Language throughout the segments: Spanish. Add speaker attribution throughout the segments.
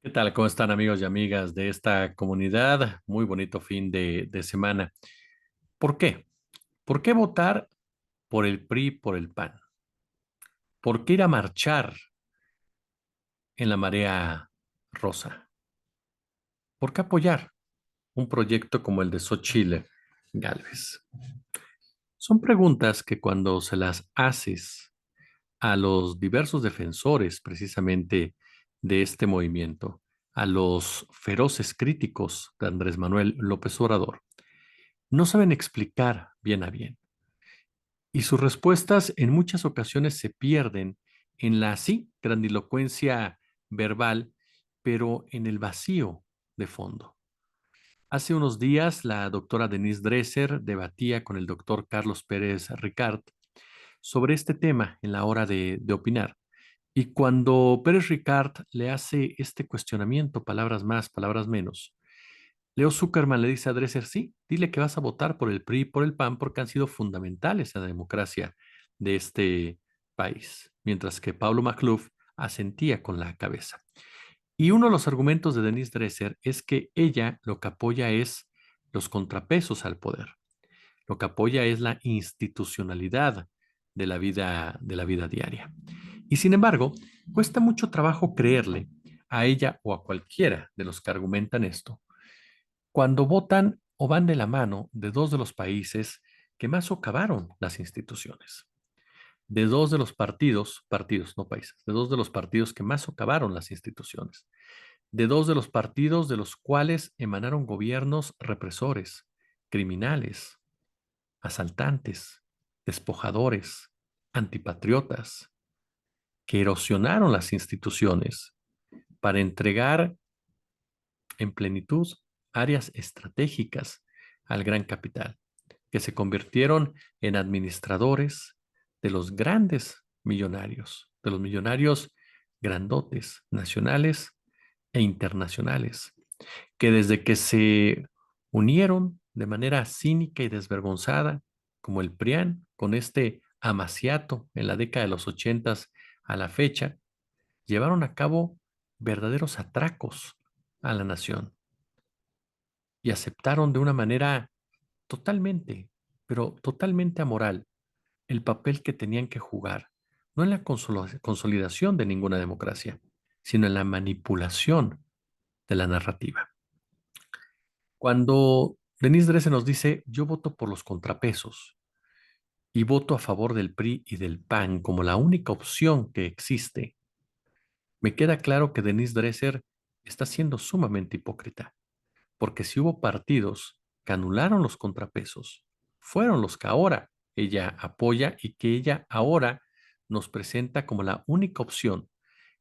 Speaker 1: ¿Qué tal? ¿Cómo están amigos y amigas de esta comunidad? Muy bonito fin de semana. ¿Por qué? ¿Por qué votar por el PRI, por el PAN? ¿Por qué ir a marchar en la marea rosa? ¿Por qué apoyar un proyecto como el de Xóchitl Gálvez? Son preguntas que cuando se las haces a los diversos defensores precisamente de este movimiento, a los feroces críticos de Andrés Manuel López Obrador, no saben explicar bien a bien. Y sus respuestas en muchas ocasiones se pierden en la, sí, grandilocuencia verbal, pero en el vacío de fondo. Hace unos días, la doctora Denise Dresser debatía con el doctor Carlos Pérez Ricard sobre este tema en la hora de opinar. Y cuando Pérez Ricard le hace este cuestionamiento, palabras más, palabras menos, Leo Zuckerman le dice a Dresser, sí, dile que vas a votar por el PRI y por el PAN porque han sido fundamentales en la democracia de este país, mientras que Pablo Macluf asentía con la cabeza. Y uno de los argumentos de Denise Dresser es que ella lo que apoya es los contrapesos al poder, lo que apoya es la institucionalidad de la vida diaria. Y sin embargo, cuesta mucho trabajo creerle a ella o a cualquiera de los que argumentan esto cuando votan o van de la mano de dos de los países que más socavaron las instituciones, de dos de los partidos, no países, de dos de los partidos que más socavaron las instituciones, de dos de los partidos de los cuales emanaron gobiernos represores, criminales, asaltantes, despojadores, antipatriotas, que erosionaron las instituciones para entregar en plenitud áreas estratégicas al gran capital, que se convirtieron en administradores de los grandes millonarios, de los millonarios grandotes, nacionales e internacionales, que desde que se unieron de manera cínica y desvergonzada, como el PRIAN, con este amaciato en la década de los ochentas a la fecha, llevaron a cabo verdaderos atracos a la nación y aceptaron de una manera totalmente, pero totalmente amoral el papel que tenían que jugar, no en la consolidación de ninguna democracia, sino en la manipulación de la narrativa. Cuando Denise Dresser nos dice, yo voto por los contrapesos y voto a favor del PRI y del PAN como la única opción que existe, me queda claro que Denise Dresser está siendo sumamente hipócrita. Porque si hubo partidos que anularon los contrapesos, fueron los que ahora ella apoya y que ella ahora nos presenta como la única opción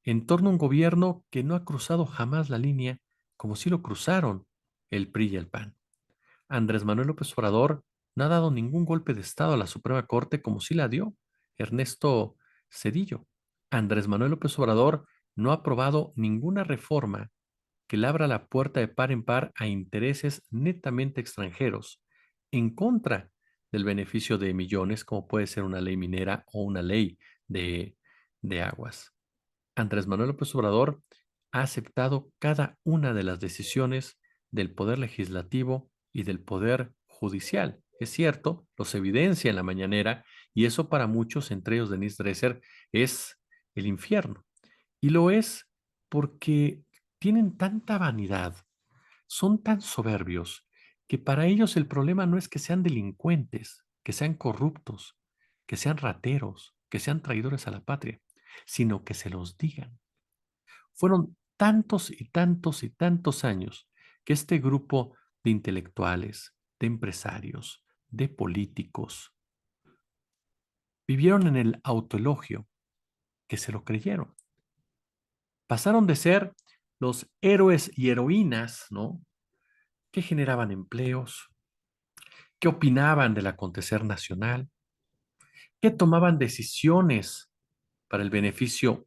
Speaker 1: en torno a un gobierno que no ha cruzado jamás la línea como si lo cruzaron el PRI y el PAN. Andrés Manuel López Obrador no ha dado ningún golpe de Estado a la Suprema Corte como sí la dio Ernesto Cedillo. Andrés Manuel López Obrador no ha aprobado ninguna reforma que le abra la puerta de par en par a intereses netamente extranjeros en contra del beneficio de millones, como puede ser una ley minera o una ley de, de aguas. Andrés Manuel López Obrador ha aceptado cada una de las decisiones del Poder Legislativo y del Poder Judicial. Es cierto, los evidencia en la mañanera y eso para muchos, entre ellos Denise Dresser, es el infierno. Y lo es porque tienen tanta vanidad, son tan soberbios, que para ellos el problema no es que sean delincuentes, que sean corruptos, que sean rateros, que sean traidores a la patria, sino que se los digan. Fueron tantos y tantos y tantos años que este grupo de intelectuales, de empresarios, de políticos, vivieron en el autoelogio que se lo creyeron. Pasaron de ser los héroes y heroínas, ¿no? Que generaban empleos, que opinaban del acontecer nacional, que tomaban decisiones para el beneficio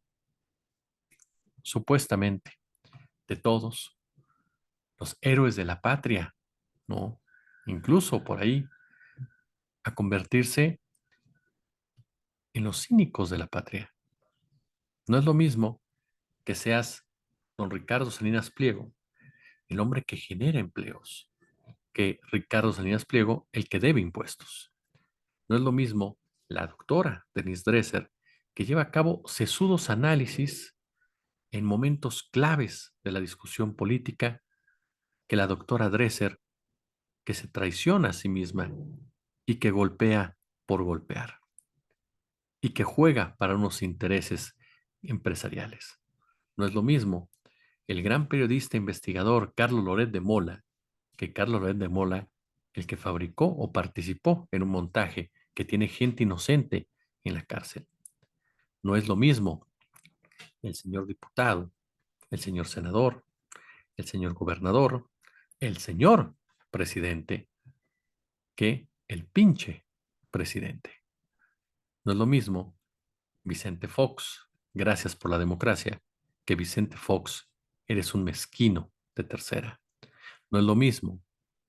Speaker 1: supuestamente de todos, los héroes de la patria, ¿no? Incluso por ahí a convertirse en los cínicos de la patria. No es lo mismo que seas don Ricardo Salinas Pliego, el hombre que genera empleos, que Ricardo Salinas Pliego, el que debe impuestos. No es lo mismo la doctora Denise Dresser, que lleva a cabo sesudos análisis en momentos claves de la discusión política, que la doctora Dresser, que se traiciona a sí misma y que golpea por golpear y que juega para unos intereses empresariales. No es lo mismo el gran periodista e investigador Carlos Loret de Mola, que Carlos Loret de Mola, el que fabricó o participó en un montaje que tiene gente inocente en la cárcel. No es lo mismo el señor diputado, el señor senador, el señor gobernador, el señor presidente, que el pinche presidente. No es lo mismo Vicente Fox, gracias por la democracia, que Vicente Fox, eres un mezquino de tercera. No es lo mismo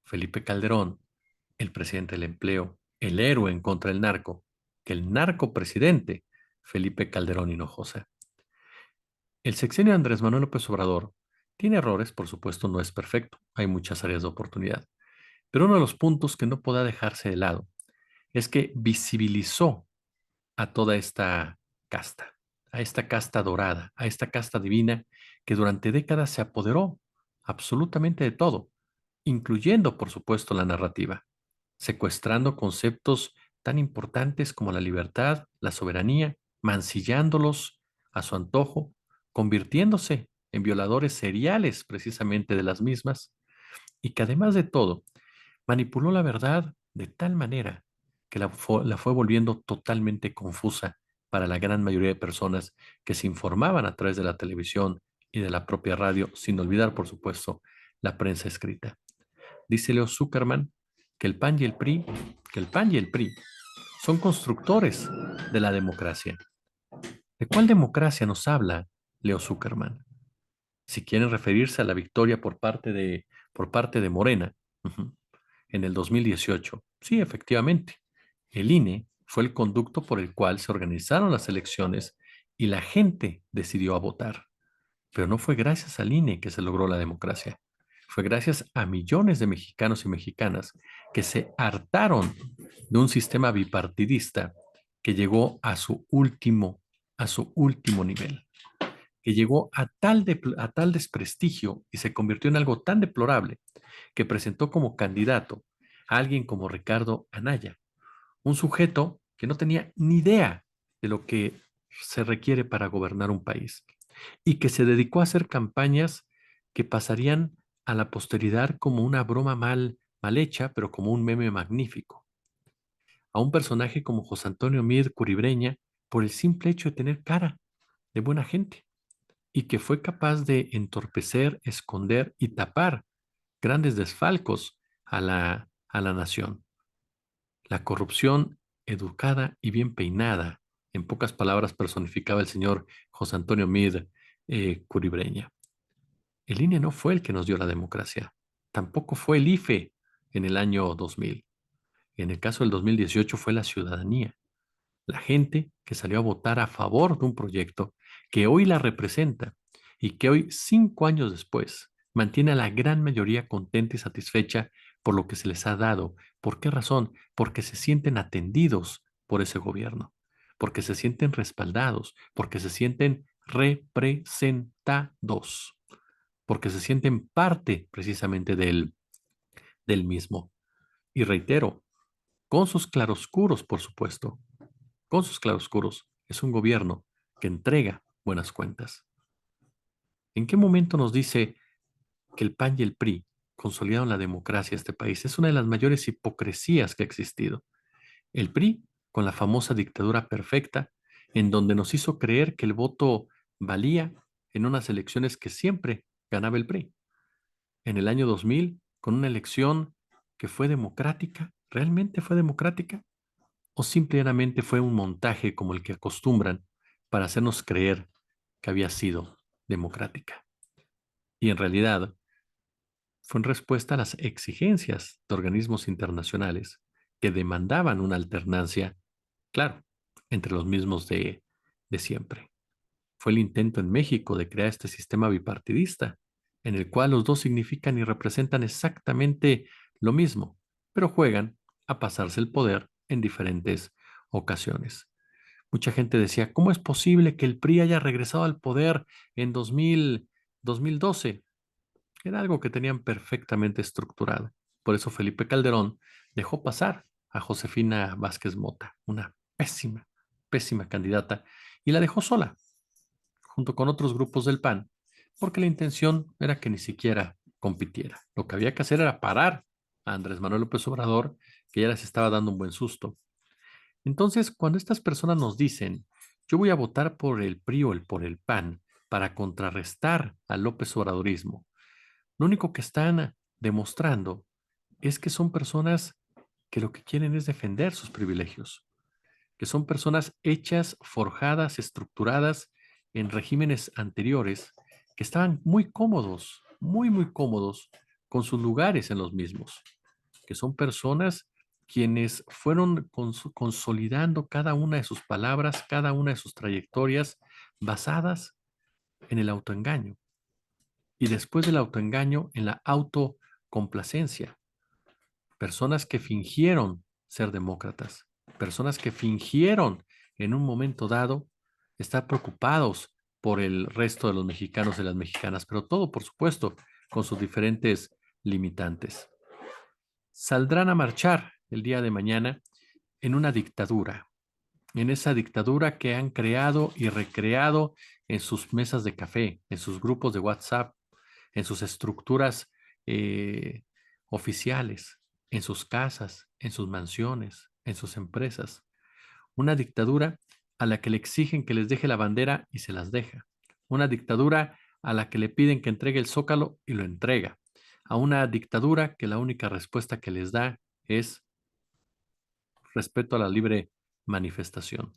Speaker 1: Felipe Calderón, el presidente del empleo, el héroe en contra del narco, que el narcopresidente Felipe Calderón Hinojosa. El sexenio de Andrés Manuel López Obrador tiene errores, por supuesto, no es perfecto, hay muchas áreas de oportunidad, pero uno de los puntos que no podrá dejarse de lado es que visibilizó a toda esta casta, a esta casta dorada, a esta casta divina que durante décadas se apoderó absolutamente de todo, incluyendo, por supuesto, la narrativa, secuestrando conceptos tan importantes como la libertad, la soberanía, mancillándolos a su antojo, convirtiéndose en violadores seriales precisamente de las mismas, y que además de todo, manipuló la verdad de tal manera que la fue volviendo totalmente confusa para la gran mayoría de personas que se informaban a través de la televisión y de la propia radio, sin olvidar, por supuesto, la prensa escrita. Dice Leo Zuckerman que el PAN y el PRI, que el PAN y el PRI son constructores de la democracia. ¿De cuál democracia nos habla Leo Zuckerman? Si quieren referirse a la victoria por parte de Morena, ujú, en el 2018. Sí, efectivamente, el INE fue el conducto por el cual se organizaron las elecciones y la gente decidió a votar. Pero no fue gracias al INE que se logró la democracia. Fue gracias a millones de mexicanos y mexicanas que se hartaron de un sistema bipartidista que llegó a su último nivel, que llegó a tal desprestigio y se convirtió en algo tan deplorable que presentó como candidato a alguien como Ricardo Anaya, un sujeto que no tenía ni idea de lo que se requiere para gobernar un país y que se dedicó a hacer campañas que pasarían a la posteridad como una broma mal hecha, pero como un meme magnífico. A un personaje como José Antonio Mid Curibreña por el simple hecho de tener cara de buena gente y que fue capaz de entorpecer, esconder y tapar grandes desfalcos a la nación. La corrupción educada y bien peinada, en pocas palabras personificaba el señor José Antonio Mid Curibreña. El INE no fue el que nos dio la democracia, tampoco fue el IFE en el año 2000. En el caso del 2018 fue la ciudadanía, la gente que salió a votar a favor de un proyecto que hoy la representa y que hoy, 5 años después, mantiene a la gran mayoría contenta y satisfecha por lo que se les ha dado. ¿Por qué razón? Porque se sienten atendidos por ese gobierno, porque se sienten respaldados, porque se sienten representados, porque se sienten parte precisamente del mismo. Y reitero, con sus claroscuros, por supuesto, con sus claroscuros, es un gobierno que entrega buenas cuentas. ¿En qué momento nos dice que el PAN y el PRI consolidaron la democracia de este país? Es una de las mayores hipocresías que ha existido. El PRI, con la famosa dictadura perfecta, en donde nos hizo creer que el voto valía en unas elecciones que siempre ganaba el PRI. En el año 2000, con una elección que fue democrática, ¿realmente fue democrática? ¿O simplemente fue un montaje como el que acostumbran para hacernos creer que había sido democrática? Y en realidad fue en respuesta a las exigencias de organismos internacionales que demandaban una alternancia, claro, entre los mismos de siempre. fue el intento en México de crear este sistema bipartidista, en el cual los dos significan y representan exactamente lo mismo, pero juegan a pasarse el poder en diferentes ocasiones. Mucha gente decía, ¿cómo es posible que el PRI haya regresado al poder en 2012? Era algo que tenían perfectamente estructurado. Por eso Felipe Calderón dejó pasar a Josefina Vázquez Mota, una pésima, pésima candidata, y la dejó sola, junto con otros grupos del PAN, porque la intención era que ni siquiera compitiera. Lo que había que hacer era parar a Andrés Manuel López Obrador, que ya les estaba dando un buen susto. Entonces, cuando estas personas nos dicen, yo voy a votar por el PRI o por el PAN para contrarrestar al López Obradorismo, lo único que están demostrando es que son personas que lo que quieren es defender sus privilegios, que son personas hechas, forjadas, estructuradas en regímenes anteriores, que estaban muy cómodos, muy, muy cómodos con sus lugares en los mismos, que son personas quienes fueron consolidando cada una de sus palabras, cada una de sus trayectorias basadas en el autoengaño y después del autoengaño en la autocomplacencia. Personas que fingieron ser demócratas, personas que fingieron en un momento dado estar preocupados por el resto de los mexicanos y las mexicanas, pero todo, por supuesto, con sus diferentes limitantes. Saldrán a marchar el día de mañana en una dictadura, en esa dictadura que han creado y recreado en sus mesas de café, en sus grupos de WhatsApp, en sus estructuras eh, oficiales, en sus casas, en sus mansiones, en sus empresas. Una dictadura a la que le exigen que les deje la bandera y se las deja. Una dictadura a la que le piden que entregue el zócalo y lo entrega. A una dictadura que la única respuesta que les da es respeto a la libre manifestación.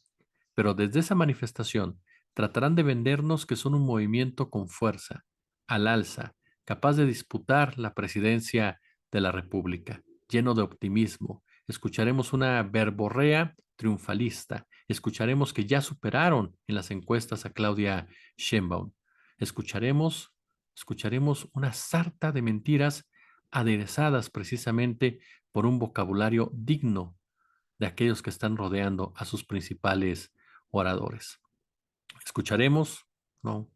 Speaker 1: Pero desde esa manifestación tratarán de vendernos que son un movimiento con fuerza, al alza, capaz de disputar la presidencia de la República, lleno de optimismo. Escucharemos una verborrea triunfalista. Escucharemos que ya superaron en las encuestas a Claudia Sheinbaum. Escucharemos, escucharemos una sarta de mentiras aderezadas precisamente por un vocabulario digno de aquellos que están rodeando a sus principales oradores. Escucharemos, ¿no?,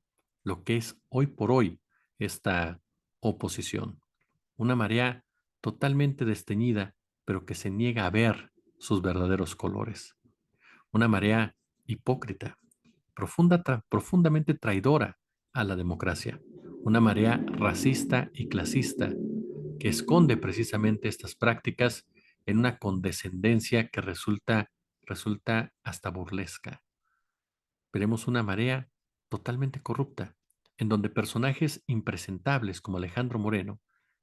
Speaker 1: lo que es hoy por hoy esta oposición. Una marea totalmente desteñida, pero que se niega a ver sus verdaderos colores. Una marea hipócrita, profundamente traidora a la democracia. Una marea racista y clasista que esconde precisamente estas prácticas en una condescendencia que resulta hasta burlesca. Veremos una marea totalmente corrupta, en donde personajes impresentables como Alejandro Moreno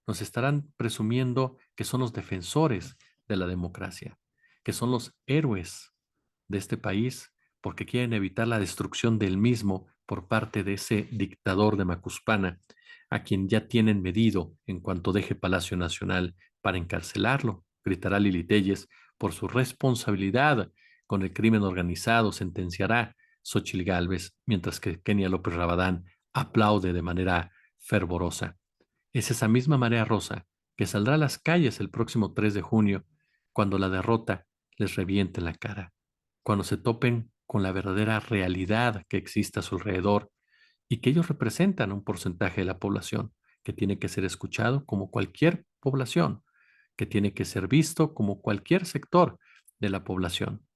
Speaker 1: nos estarán presumiendo que son los defensores de la democracia, que son los héroes de este país porque quieren evitar la destrucción del mismo por parte de ese dictador de Macuspana, a quien ya tienen medido en cuanto deje Palacio Nacional para encarcelarlo, gritará Lili Téllez, por su responsabilidad con el crimen organizado, sentenciará Xochitl Gálvez, mientras que Kenia López Rabadán aplaude de manera fervorosa. Es esa misma marea rosa que saldrá a las calles el próximo 3 de junio, cuando la derrota les reviente en la cara, cuando se topen con la verdadera realidad que existe a su alrededor y que ellos representan un porcentaje de la población que tiene que ser escuchado como cualquier población, que tiene que ser visto como cualquier sector de la población,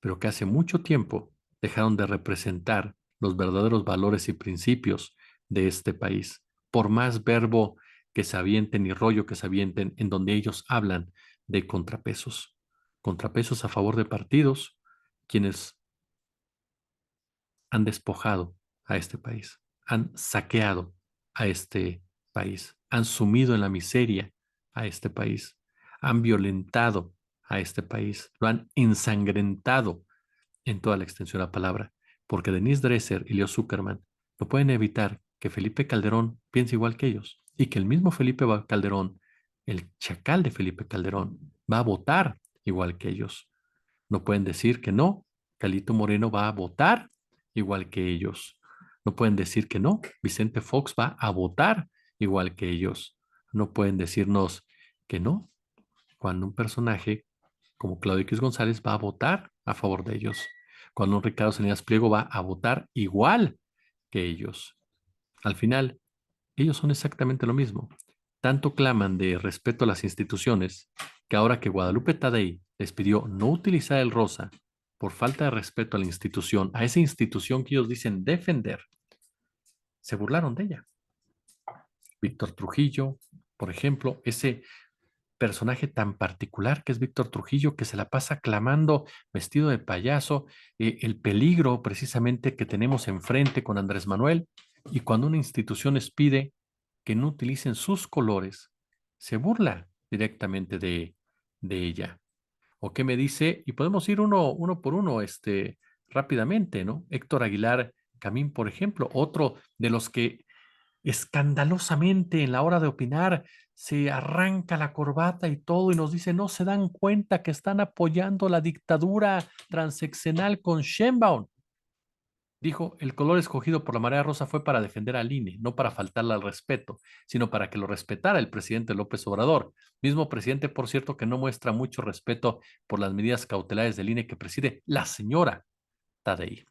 Speaker 1: pero que hace mucho tiempo dejaron de representar los verdaderos valores y principios de este país. Por más verbo que se avienten y rollo que se avienten en donde ellos hablan de contrapesos. Contrapesos a favor de partidos, quienes han despojado a este país, han saqueado a este país, han sumido en la miseria a este país, han violentado a este país, lo han ensangrentado en toda la extensión de la palabra, porque Denise Dresser y Leo Zuckerman no pueden evitar que Felipe Calderón piense igual que ellos y que el mismo Felipe Calderón, el chacal de Felipe Calderón, va a votar igual que ellos. No pueden decir que no, Calito Moreno va a votar igual que ellos. No pueden decir que no, Vicente Fox va a votar igual que ellos. No pueden decirnos que no, cuando un personaje como Claudio X González va a votar a favor de ellos. Cuando un Ricardo Salinas Pliego va a votar igual que ellos. Al final, ellos son exactamente lo mismo. Tanto claman de respeto a las instituciones que ahora que Guadalupe Tadei les pidió no utilizar el rosa por falta de respeto a la institución, a esa institución que ellos dicen defender, se burlaron de ella. Víctor Trujillo, por ejemplo, ese personaje tan particular que es Víctor Trujillo, que se la pasa clamando vestido de payaso, el peligro precisamente que tenemos enfrente con Andrés Manuel, y cuando una institución les pide que no utilicen sus colores, se burla directamente de ella. ¿O qué me dice? Y podemos ir uno por uno, rápidamente, ¿no? Héctor Aguilar Camín, por ejemplo, otro de los que escandalosamente en la hora de opinar se arranca la corbata y todo y nos dice, no se dan cuenta que están apoyando la dictadura transeccional con Sheinbaum. Dijo, el color escogido por la marea rosa fue para defender al INE, no para faltarle al respeto, sino para que lo respetara el presidente López Obrador. Mismo presidente, por cierto, que no muestra mucho respeto por las medidas cautelares del INE que preside la señora Tadei.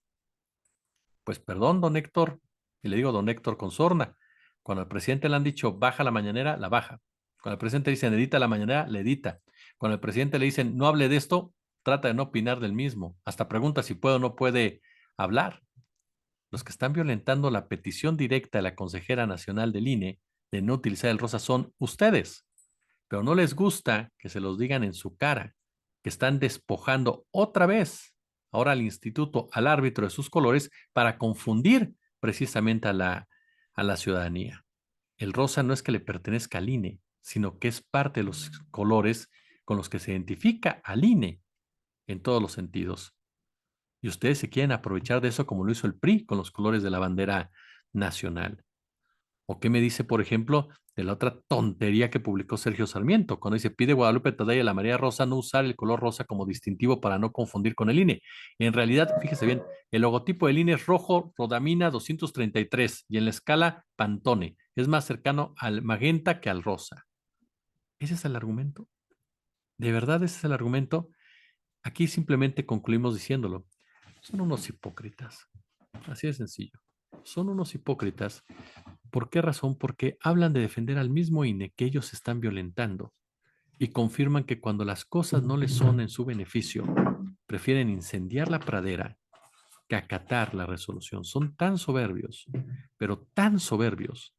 Speaker 1: Pues perdón, don Héctor, y le digo don Héctor con sorna. Cuando al presidente le han dicho baja la mañanera, la baja. Cuando al presidente le dicen edita la mañanera, le edita. Cuando al presidente le dicen no hable de esto, trata de no opinar del mismo. Hasta pregunta si puede o no puede hablar. Los que están violentando la petición directa de la consejera nacional del INE de no utilizar el rosa son ustedes, pero no les gusta que se los digan en su cara, que están despojando otra vez ahora al instituto, al árbitro de sus colores para confundir precisamente a la ciudadanía. El rosa no es que le pertenezca al INE, sino que es parte de los colores con los que se identifica al INE en todos los sentidos. Y ustedes se quieren aprovechar de eso como lo hizo el PRI con los colores de la bandera nacional. ¿O qué me dice, por ejemplo, de la otra tontería que publicó Sergio Sarmiento, cuando dice, pide Guadalupe Tadei a la María Rosa no usar el color rosa como distintivo para no confundir con el INE? En realidad, fíjese bien, el logotipo del INE es rojo Rodamina 233 y en la escala Pantone. Es más cercano al magenta que al rosa. ¿Ese es el argumento? ¿De verdad ese es el argumento? Aquí simplemente concluimos diciéndolo. Son unos hipócritas. Así de sencillo. Son unos hipócritas. ¿Por qué razón? Porque hablan de defender al mismo INE que ellos están violentando y confirman que cuando las cosas no les son en su beneficio, prefieren incendiar la pradera que acatar la resolución. Son tan soberbios, pero tan soberbios,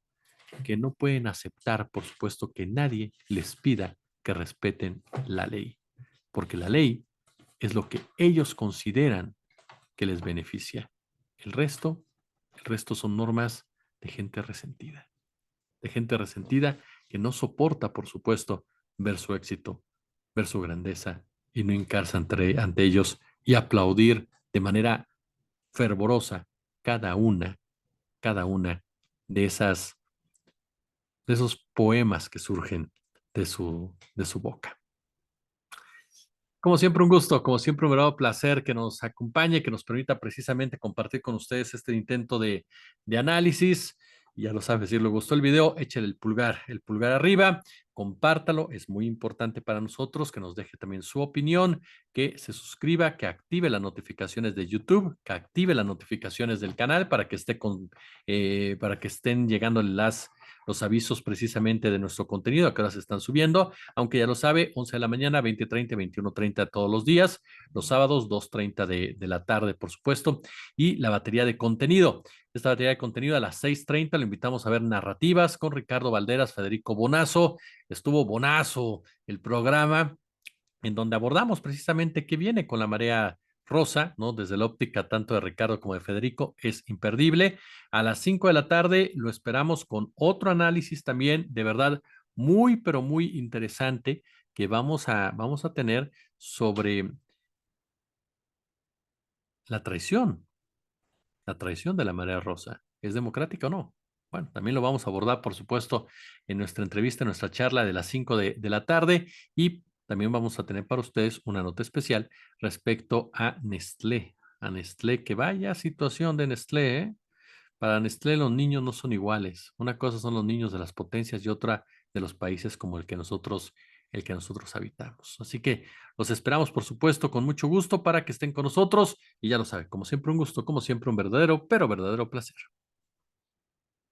Speaker 1: que no pueden aceptar, por supuesto, que nadie les pida que respeten la ley, porque la ley es lo que ellos consideran que les beneficia. El resto son normas de gente resentida que no soporta, por supuesto, ver su éxito, ver su grandeza y no hincarse ante ellos y aplaudir de manera fervorosa cada una, cada una de esas, de esos poemas que surgen de su boca. Como siempre, un gusto, como siempre, un verdadero placer que nos acompañe, que nos permita precisamente compartir con ustedes este intento de análisis. Y ya lo sabes, si le gustó el video, échale el pulgar arriba, compártalo, es muy importante para nosotros, que nos deje también su opinión, que se suscriba, que active las notificaciones de YouTube, que active las notificaciones del canal para que para que estén llegando los avisos precisamente de nuestro contenido, a qué horas se están subiendo, aunque ya lo sabe, 11 de la mañana, 20:30, 21:30 todos los días, los sábados, 2:30 de la tarde, por supuesto, y la batería de contenido. Esta batería de contenido a las 6:30 lo invitamos a ver narrativas con Ricardo Valderas, Federico Bonazo. Estuvo Bonazo el programa en donde abordamos precisamente qué viene con la marea rosa, ¿no? Desde la óptica tanto de Ricardo como de Federico, es imperdible. A las 5 de la tarde lo esperamos con otro análisis también, de verdad, muy, pero muy interesante que vamos a tener sobre la la traición de la marea rosa. ¿Es democrática o no? Bueno, también lo vamos a abordar, por supuesto, en nuestra entrevista, en nuestra charla de las 5 de la tarde y también vamos a tener para ustedes una nota especial respecto a Nestlé. a Nestlé, que vaya situación de Nestlé, ¿eh? Para Nestlé los niños no son iguales. Una cosa son los niños de las potencias y otra de los países como el que nosotros habitamos. Así que los esperamos, por supuesto, con mucho gusto para que estén con nosotros. Y ya lo saben, como siempre un gusto, como siempre un verdadero, pero verdadero placer.